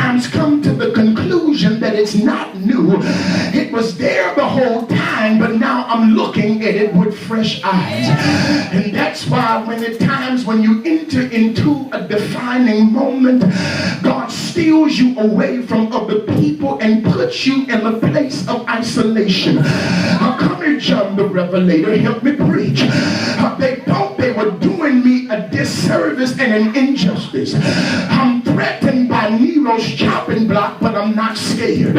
sometimes come to the conclusion that it's not new. It was there the whole time, but now I'm looking at it with fresh eyes. And that's why at times when you enter into a defining moment, God steals you away from other people and puts you in a place of isolation. Come here, John the Revelator, help me preach. They thought they were doing me a disservice and an injustice. I'm threatened by Nero's chopping block, but I'm not scared.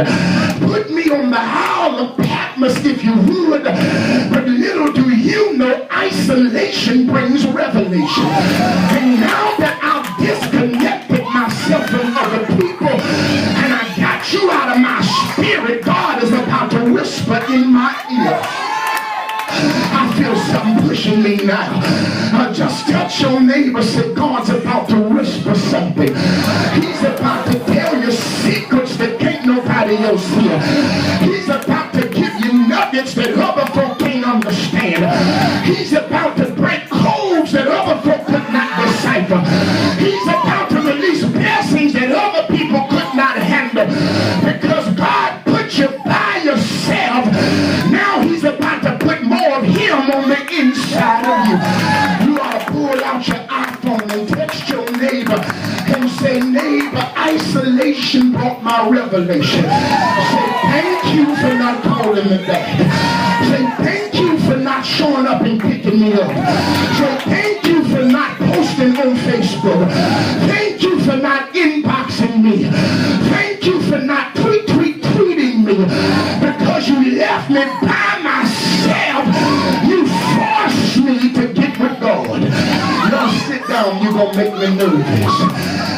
Put me on the Isle of Patmos if you would, but little do you know, isolation brings revelation. And now that I've disconnected myself from other people and I got you out of my spirit, God is about to whisper in my ear. I feel something pushing me now. Just touch your neighbor, say God's about to whisper something. He's about to tell you secrets that can't nobody else hear. He's about to give you nuggets that other folk can't understand. He's about to break codes that other folk could not decipher. He's about to release blessings that other people could not handle. Because God put you by yourself, now he's about to put more of him on the inside of you. You ought to pull out your iPhone and text your neighbor and say, neighbor, isolation brought my revelation. Say, thank you for not calling me back. Say, thank you for not showing up and picking me up. Say, thank you for not posting on Facebook. Thank you for not inboxing me. Thank you for not tweeting me. Because you left me by myself. You forced me to get with God. Now sit down, you're going to make me nervous.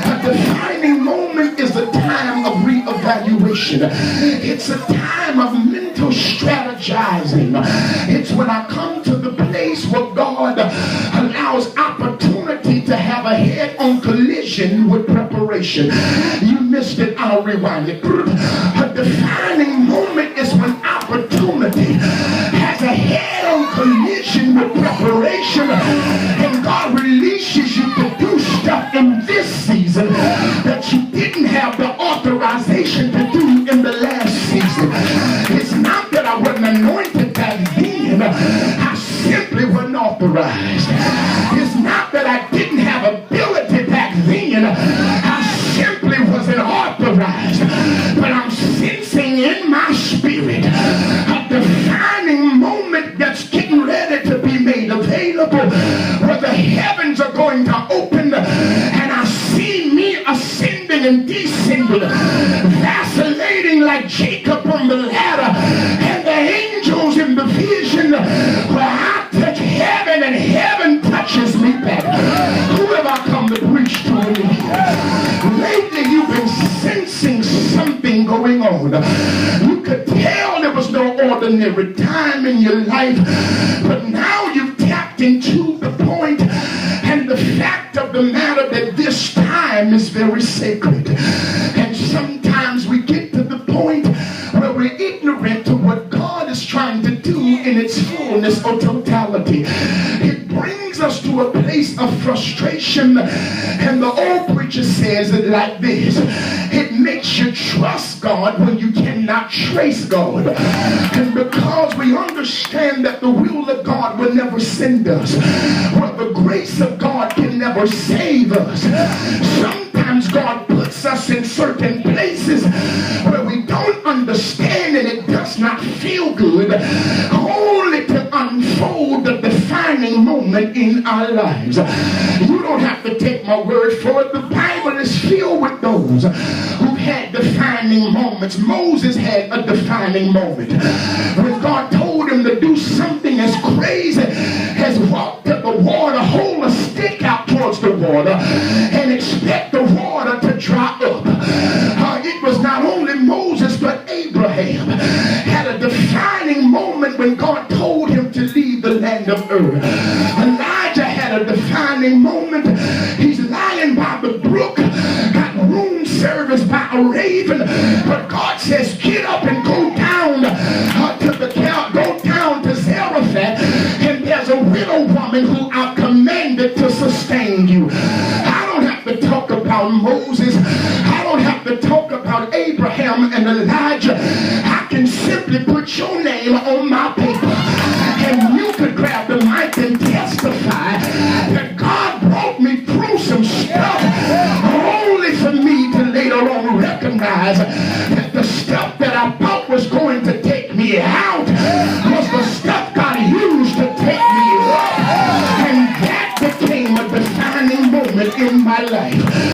A defining moment is a time of reevaluation. It's a time of mental strategizing. It's when I come to the place where God allows opportunity to have a head-on collision with preparation. You missed it, I'll rewind it. A defining moment is when opportunity has a head-on collision with preparation, and God releases you to do stuff in this season that you didn't have the authorization to do in the last season. It's not that I wasn't anointed back then, I simply wasn't authorized. It's not that I didn't have ability back then, I simply wasn't authorized. But I'm sensing in my spirit a defining moment that's getting ready to be made available, where the heavens are going to open and I see me ascending and descending, vacillating like Jacob on the ladder, and the angels in the vision where I touch heaven and heaven touches me back. Who have I come to preach to in here? Lately you've been sensing something going on. You could tell there was no ordinary time in your life, but now you've tapped into the point and the fact of the matter that this time is very sacred. And sometimes we get to the point where we're ignorant to what God is trying to do in its fullness or totality. It brings us to a place of frustration, and the old preacher says it like this: it makes you trust God when you cannot trace God. And because we understand that the will of God will never send us, but the grace of God can never save us, sometimes God puts us in certain places where we don't understand and it does not feel good, only to unfold the defining moment in our lives. You don't have to take my word for it. The Bible is filled with those who had defining moments. Moses had a defining moment when God told him to do something as crazy as walk to the water, hold a stick out towards the water, and expect the water to dry up. It was not only Moses but Abraham had a defining moment when God told him to leave the land of Ur. Elijah had a defining moment. He's lying by the brook, got room service by a raven, but God says, get up and go down to Zarephath, and there's a widow woman who I've commanded to sustain you. I don't have to talk about Moses. I don't have to talk Abraham and Elijah, I can simply put your name on my paper, and you could grab the mic and testify that God brought me through some stuff, only for me to later on recognize that the stuff that